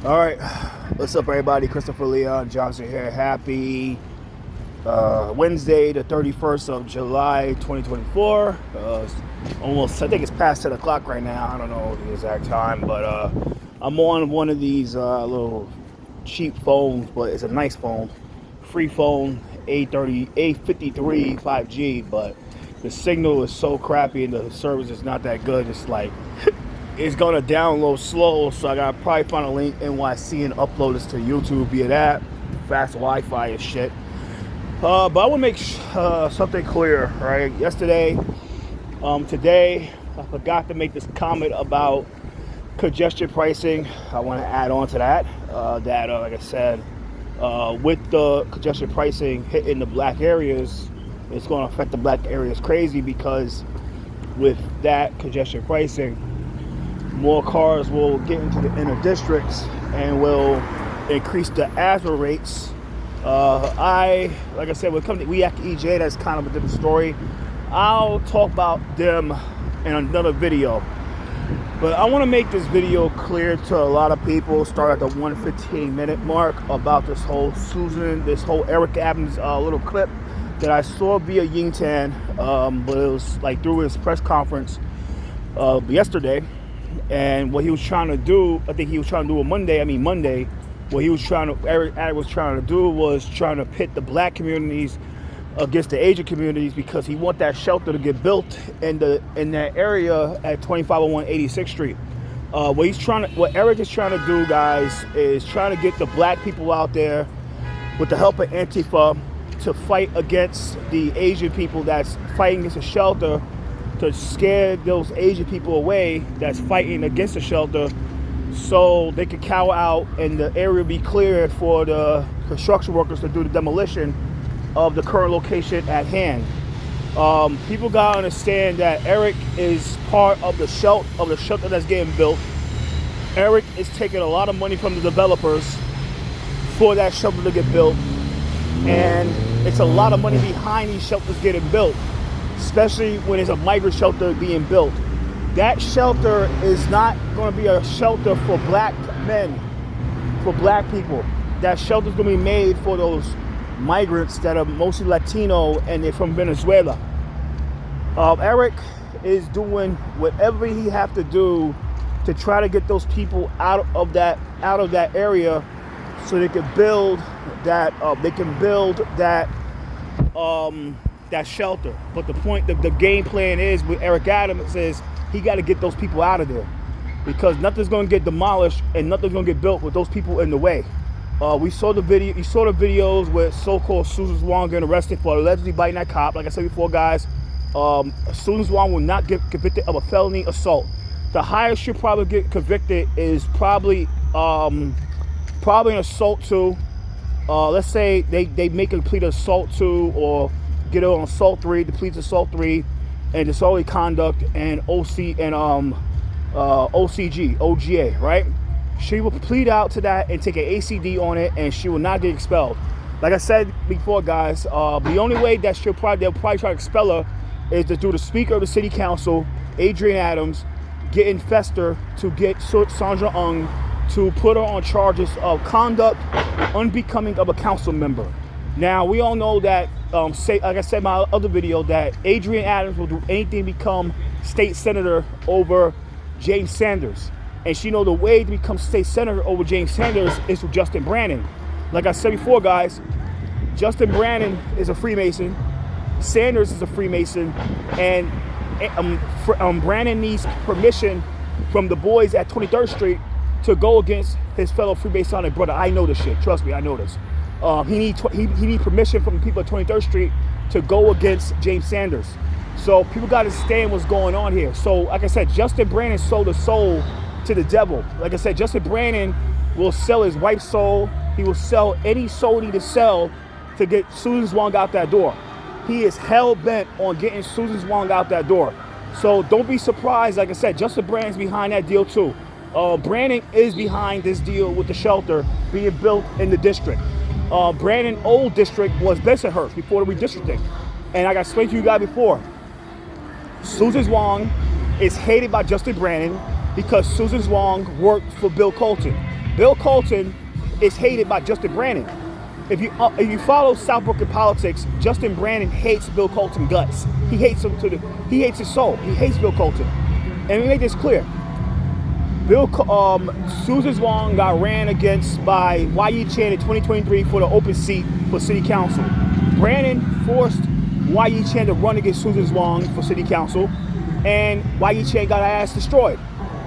All right, what's up, everybody? Christopher Leon Johnson here. Happy Wednesday, the 31st of July, 2024. Almost, I think it's past 10 o'clock right now. I don't know the exact time, but I'm on one of these little cheap phones, but it's a nice phone. Free phone, A53 5G, but the signal is so crappy and the service is not that good. It's like it's gonna download slow, so I gotta probably find a link NYC and upload this to YouTube via that. Fast Wi-Fi and shit. But I want to make something clear, right? Today, I forgot to make this comment about congestion pricing. I want to add on to that. Like I said, with the congestion pricing hitting the black areas, it's going to affect the black areas crazy, because with that congestion pricing, more cars will get into the inner districts and will increase the ASRA rates. Like I said, we at EJ, that's kind of a different story. I'll talk about them in another video. But I want to make this video clear to a lot of people, start at the 1:15-minute mark, about this whole Eric Adams little clip that I saw via Yingtan, but it was like through his press conference yesterday. And what he was trying to do, I think he was trying to do on Monday, what Eric Adams was trying to do was trying to pit the black communities against the Asian communities, because he want that shelter to get built in that area at 2501 86th Street. What Eric is trying to do, guys, is trying to get the black people out there with the help of Antifa to fight against the Asian people that's fighting against the shelter, to scare those Asian people away that's fighting against the shelter, so they could cower out and the area be cleared for the construction workers to do the demolition of the current location at hand. People gotta understand that Eric is part of the shelter that's getting built. Eric is taking a lot of money from the developers for that shelter to get built, and it's a lot of money behind these shelters getting built, especially when there's a migrant shelter being built. That shelter is not going to be a shelter for black men, for black people. That shelter is going to be made for those migrants that are mostly Latino and they're from Venezuela. Eric is doing whatever he have to do to try to get those people out of that area, so they can build that. That shelter. But the game plan is with Eric Adams is he got to get those people out of there, because nothing's going to get demolished and nothing's going to get built with those people in the way. You saw the videos with so-called Susan Zhuang getting arrested for allegedly biting that cop. Like I said before, guys, Susan Zhuang will not get convicted of a felony assault. The highest she'll probably get convicted is probably an assault to. Let's say they make a plea assault to, or get it on assault 3, the pleads assault 3, and disorderly conduct, and OGA, right? She will plead out to that and take an ACD on it, and she will not get expelled. Like I said before, guys, the only way that they'll probably try to expel her is to do the Speaker of the City Council, Adrian Adams, getting Fester to get Sandra Ung to put her on charges of conduct unbecoming of a council member. Now, we all know that, like I said in my other video, that Adrian Adams will do anything to become state senator over James Sanders. And she know the way to become state senator over James Sanders is with Justin Brannan. Like I said before, guys, Justin Brannan is a Freemason, Sanders is a Freemason, and Brannan needs permission from the boys at 23rd Street to go against his fellow Freemasonic brother. I know this shit. Trust me, I know this. He needs permission from the people at 23rd Street to go against James Sanders. So people got to understand what's going on here. So, like I said, Justin Brannan sold his soul to the devil. Like I said, Justin Brannan will sell his wife's soul. He will sell any soul he needs to sell to get Susan Zhuang out that door. He is hell-bent on getting Susan Zhuang out that door. So don't be surprised. Like I said, Justin Brannan's behind that deal too. Brannan is behind this deal with the shelter being built in the district. Brannan old district was Bensonhurst before the redistricting. And like I explained to you guys before, Susan Zhuang is hated by Justin Brannan because Susan Zhuang worked for Bill Colton. Bill Colton is hated by Justin Brannan. If you follow Southbrook in politics, Justin Brannan hates Bill Colton guts. He hates him he hates his soul. He hates Bill Colton. And we make this clear. Susan Zhuang got ran against by Yi Chan in 2023 for the open seat for city council. Brannan forced Yi Chan to run against Susan Zhuang for city council, and Yi Chan got her ass destroyed.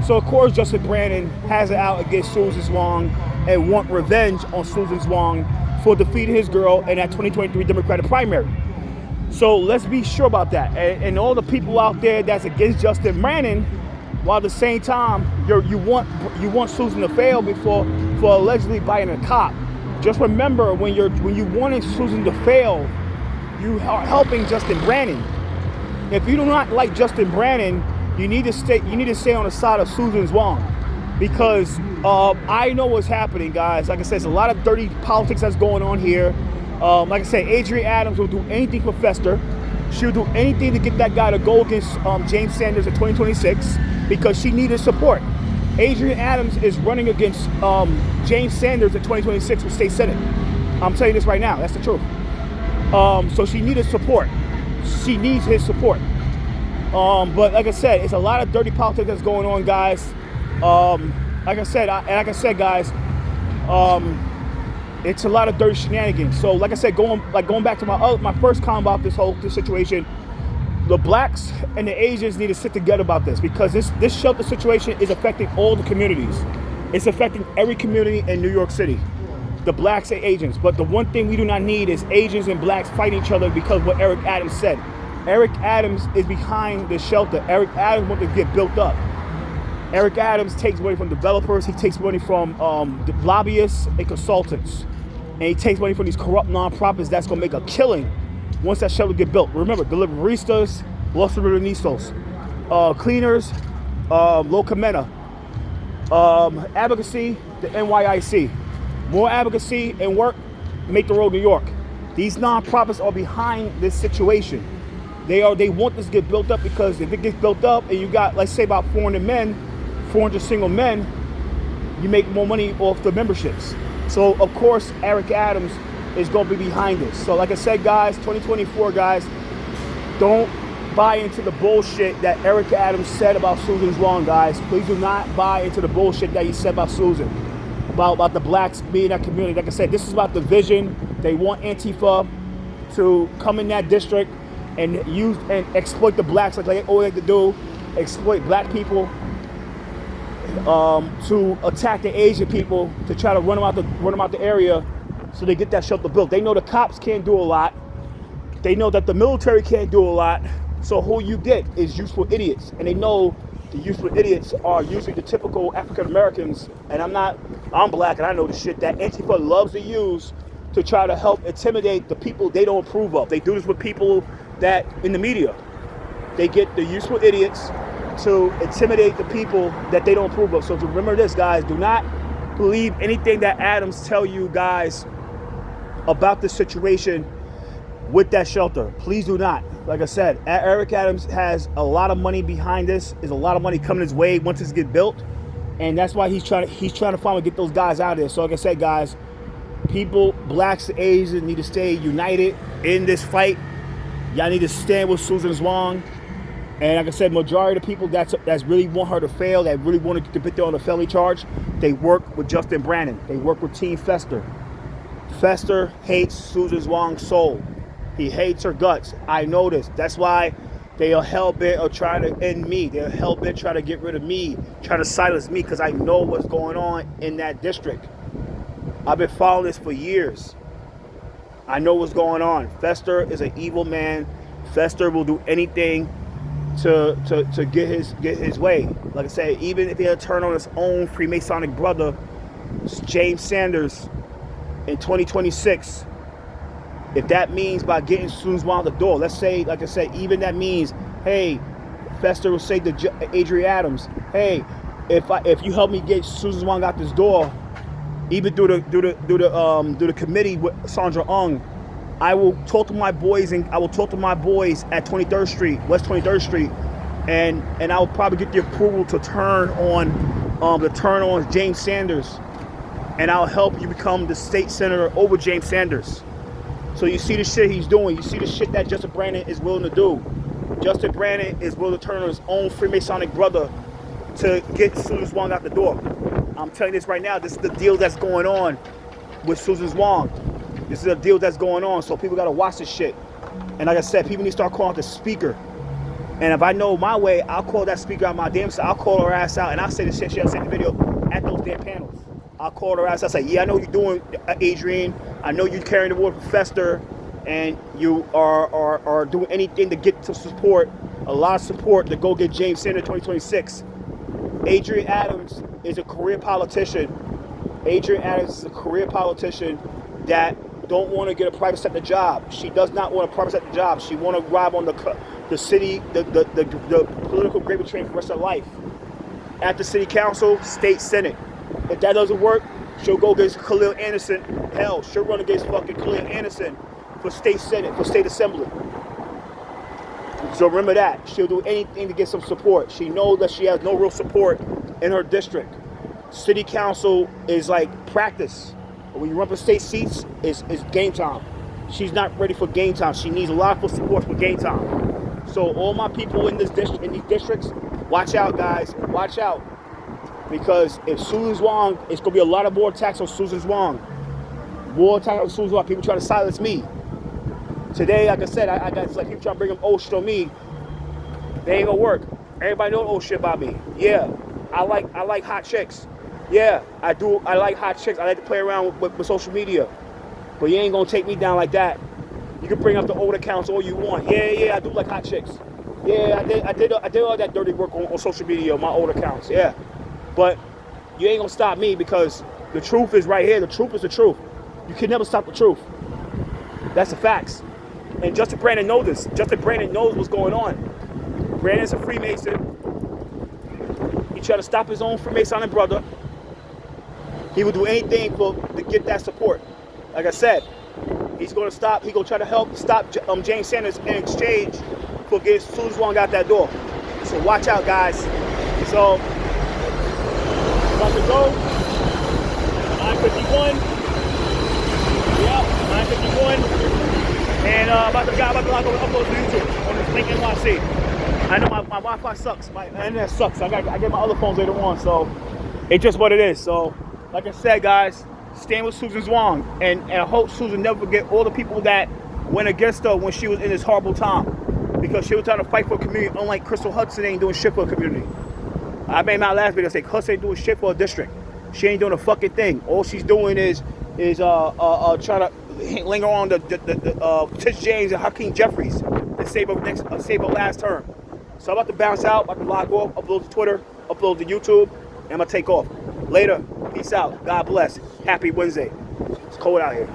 So of course Justin Brannan has it out against Susan Zhuang and want revenge on Susan Zhuang for defeating his girl in that 2023 Democratic primary. So let's be sure about that. And all the people out there that's against Justin Brannan, while at the same time you want Susan to fail for allegedly biting a cop. Just remember, when you wanted Susan to fail, you are helping Justin Brannan. If you do not like Justin Brannan, you need to stay on the side of Susan Zhuang, because I know what's happening, guys. Like I said, there's a lot of dirty politics that's going on here. Like I said, Adrienne Adams will do anything for Fester. She'll do anything to get that guy to go against James Sanders in 2026 because she needed support. Adrienne Adams is running against James Sanders in 2026 for state senate. I'm telling you this right now. That's the truth. So she needed support. She needs his support. But like I said, it's a lot of dirty politics that's going on, guys. Like I said, guys, it's a lot of dirty shenanigans. So like I said, going back to my first comment about this situation, the blacks and the Asians need to sit together about this, because this shelter situation is affecting all the communities. It's affecting every community in New York City, the blacks and Asians. But the one thing we do not need is Asians and blacks fighting each other because of what Eric Adams said. Eric Adams is behind the shelter. Eric Adams wants to get built up. Eric Adams takes money from developers. He takes money from lobbyists and consultants. And he takes money from these corrupt nonprofits that's going to make a killing once that shelter get built. Remember, deliveristas, Los Reunisos, cleaners, Locamena, advocacy, the NYIC. More advocacy and work, make the road New York. These nonprofits are behind this situation. They want this to get built up, because if it gets built up and you got, let's say, about 400 single men, you make more money off the memberships. So of course Eric Adams is going to be behind this. So like I said, guys, 2024, guys, don't buy into the bullshit that Eric Adams said about Susan Zhuang, guys. Please do not buy into the bullshit that he said about Susan, about the blacks being that community. Like I said, this is about division. They want Antifa to come in that district and use and exploit the blacks like they always like to do, exploit black people, to attack the Asian people, to try to run them out the area so they get that shelter built. They know the cops can't do a lot. They know that the military can't do a lot. So who you get is useful idiots. And they know the useful idiots are usually the typical African Americans. And I'm black and I know the shit that Antifa loves to use to try to help intimidate the people they don't approve of. They do this with people that in the media. They get the useful idiots to intimidate the people that they don't approve of. So to remember this, guys, do not believe anything that Adams tell you guys about this situation with that shelter. Please do not. Like I said, Eric Adams has a lot of money behind this. There's a lot of money coming his way once this gets built, and that's why he's trying to finally get those guys out of there. So like I said, guys, people, blacks and Asians, need to stay united in this fight. Y'all need to stand with Susan Zhuang. And like I said, majority of the people that's really want her to fail, that really want to put her on a felony charge, they work with Justin Brannan. They work with Team Fester. Fester hates Susan Zhuang's soul. He hates her guts. I know this. That's why they are hell-bent of trying to end me. They're hell-bent trying to get rid of me, trying to silence me, because I know what's going on in that district. I've been following this for years. I know what's going on. Fester is an evil man. Fester will do anything to get his way. Like I said, even if he had to turn on his own Freemasonic brother, James Sanders, in 2026, if that means by getting Susan Zhuang out the door, let's say, like I said, even that means, hey, Fester will say to Adrienne Adams, hey, if you help me get Susan Zhuang out this door, even through the committee with Sandra Ung, I will talk to my boys at 23rd Street, West 23rd Street, and I will probably get the approval to turn on James Sanders and I'll help you become the state senator over James Sanders. So you see the shit he's doing. You see the shit that Justin Brannan is willing to do. Justin Brannan is willing to turn on his own Freemasonic brother to get Susan Zhuang out the door. I'm telling you this right now. This is the deal that's going on with Susan Zhuang. This is a deal that's going on. So people got to watch this shit. And like I said, people need to start calling out the speaker. And if I know my way, I'll call that speaker out my damn self. I'll call her ass out and I'll say the shit she'll say in the video at those damn panels. I'll call her ass. I'll say, yeah, I know you're doing, Adrian. I know you're carrying the word for Fester, and you are doing anything to get to support, a lot of support to go get James Sanders 2026. Adrian Adams is a career politician. Adrian Adams is a career politician that don't want to get a private sector job. She does not want a private sector job. She want to ride on the city, the political gravy train for the rest of her life. At the city council, state senate. If that doesn't work, she'll go against Khalil Anderson. Hell, she'll run against fucking Khalil Anderson for state senate, for state assembly. So remember that. She'll do anything to get some support. She knows that she has no real support in her district. City council is like practice. When you run for state seats, it's game time. She's not ready for game time. She needs a lot of support for game time. So all my people in these districts, watch out, guys. Watch out. Because if Susan Zhuang, it's going to be a lot of more attacks on Susan Zhuang. More attacks on Susan Zhuang. People try to silence me. Today, like I said, I got it's like people trying to bring up old shit on me. They ain't going to work. Everybody knows old shit about me. Yeah, I like hot chicks. Yeah, I do. I like hot chicks. I like to play around with social media. But you ain't going to take me down like that. You can bring up the old accounts all you want. Yeah, I do like hot chicks. Yeah, I did all that dirty work on social media, on my old accounts. Yeah. But you ain't gonna stop me because the truth is right here. The truth is the truth. You can never stop the truth. That's the facts. And Justin Brannan knows this. Justin Brannan knows what's going on. Brannan's a Freemason. He tried to stop his own Freemasonic brother. He would do anything to get that support. Like I said, he's gonna stop. He's gonna try to help stop James Sanders in exchange for getting Susan Zhuang out that door. So watch out, guys. So. About to go. 9:51. Yep, 9:51. And about to log on upload to YouTube on this link NYC. I know my Wi-Fi sucks. My internet sucks. I get my other phones later on, so it's just what it is. So, like I said, guys, stand with Susan Zhuang, and I hope Susan never forget all the people that went against her when she was in this horrible time, because she was trying to fight for a community, unlike Crystal Hudson ain't doing shit for a community. I made my last video say Hudson ain't doing shit for a district. She ain't doing a fucking thing. All she's doing is trying to linger on the Tish James and Hakeem Jeffries to save her last term. So I'm about to bounce out, about to log off, upload to Twitter, upload to YouTube, and I'm gonna take off. Later. Peace out. God bless. Happy Wednesday. It's cold out here.